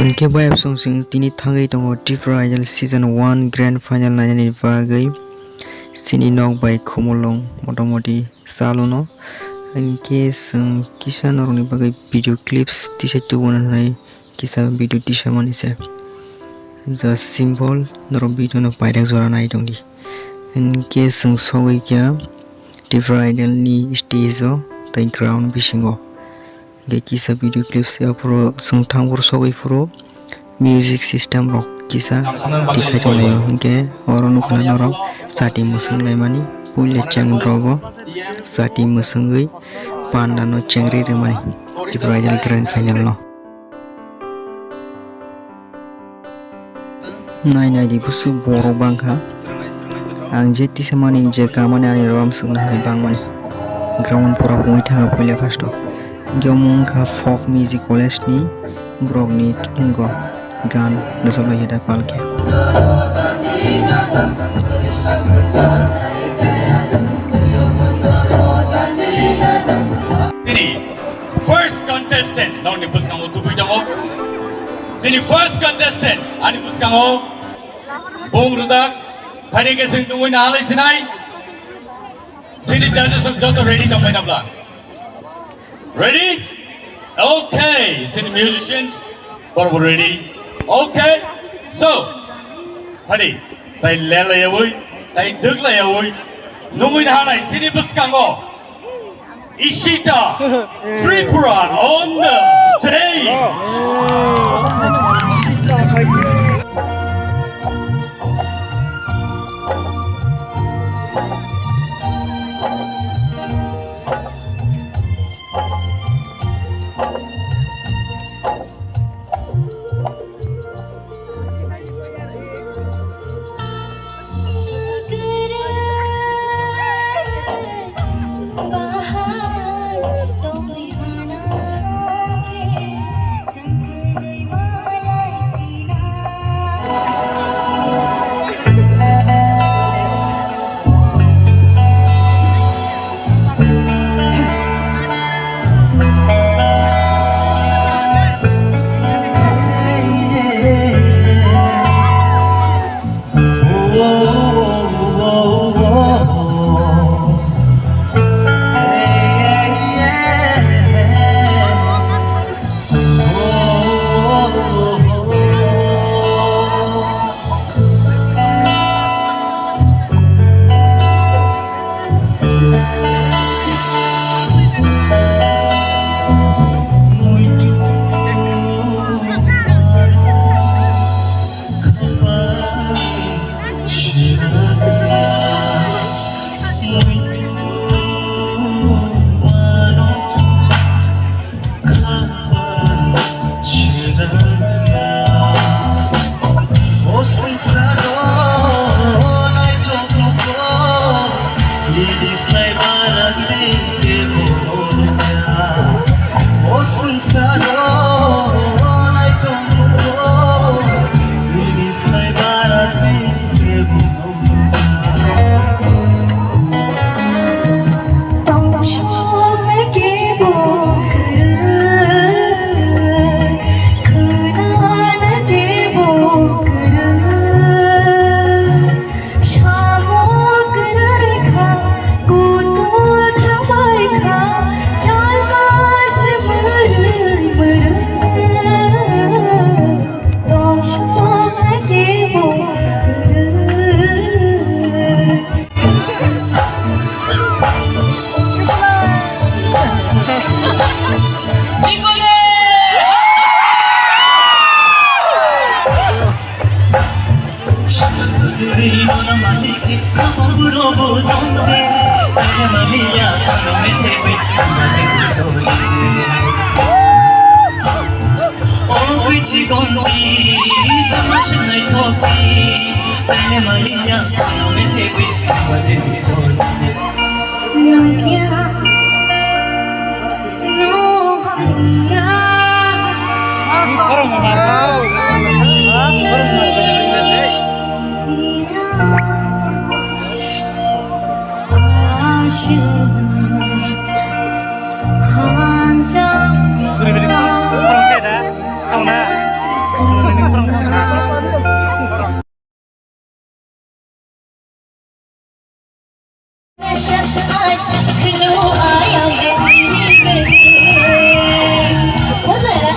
Unke bayap songsing tini thangai tongo Tipra Season 1 Grand Final nainani bagui sini nok bai khumulung motamoti saluno unke sung kisa noroni bagui video clips tisai tubuna nai kisa video tisamani se just simple norok video no paidak jora nai tongdi unke sung sogui kya Tipra ni stage o tai ground bisingo kisa video clips apro sung thangpur sogui puro music system rok kisa dikhai tonayo hingke oro nukla norok sati musung laimani puile chang drogo sati musungui panda no chengri remani Tipra Grand Final no nai di busu borok bangkha ang je tisamani je kamani ani rom sungna hai bangmani ground pura pungui thanga puile first Wngkha folk music college ni brok ni tungo gan nasalai heda palke Sini first contestant nong ni buskango tubuy dango sini first contestant ani buskango bong rudak thani ke sing tungui na halai tinai sini judges of joto ready damai nabla ready okay sini musicians are ready okay so honey tai lela yawi tai dugla yawi nungui na halai sini buskango Ishita Tripura on the stage.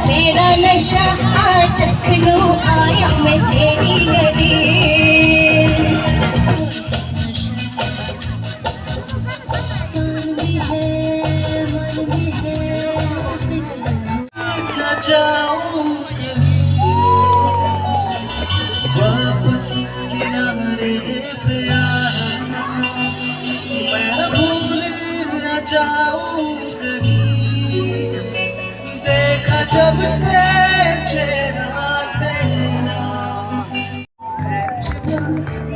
मेरा नशा चख लो आया मैं तेरी गली वापस किनारे पे मैं भूल न जाऊं कहीं देखा जब से चेहरा तेरा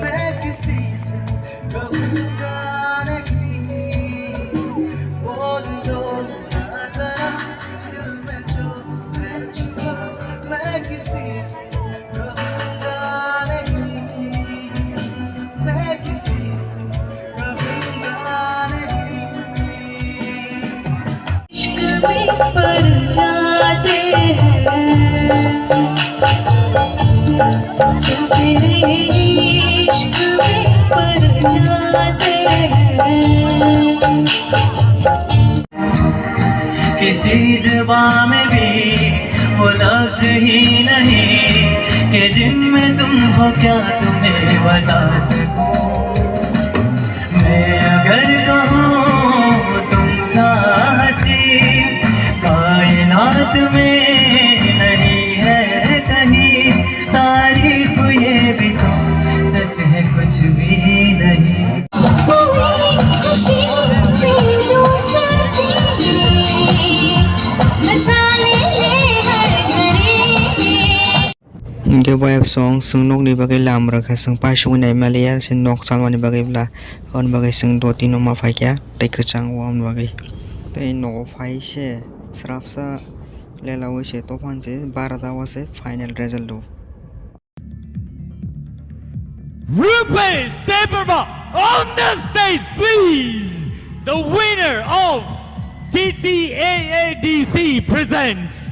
मैं किसी से कहूँगा नहीं बोल दो ना जरा दिल में जो है छुपा मैं किसी से कहूँगा नहीं मैं किसी से कहूँगा नहीं इश्क में पड़ जाते हैं जब तेरे इश्क में पड़ जाते हैं किसी जुबां में भी वो लफ्ज ही नहीं कि जिनमें तुम हो क्या तुम्हें बता सकूं मैं अगर कहूँ तुम सा हंसी कायनात में नहीं है कहीं तारीफ ये भी तो सच है कुछ भी नहीं Gawai song sung nok ni bagai lam rakha sung pa shung nai malia sin nok salwa ni bagai bla on bagai sung do tin ma phai kya tai khachang wa on bagai tai no phai she srap sa lela wa she to phan se 12 da wa se final result do Rupesh Debbarma on the stage, please. The winner of TTAADC presents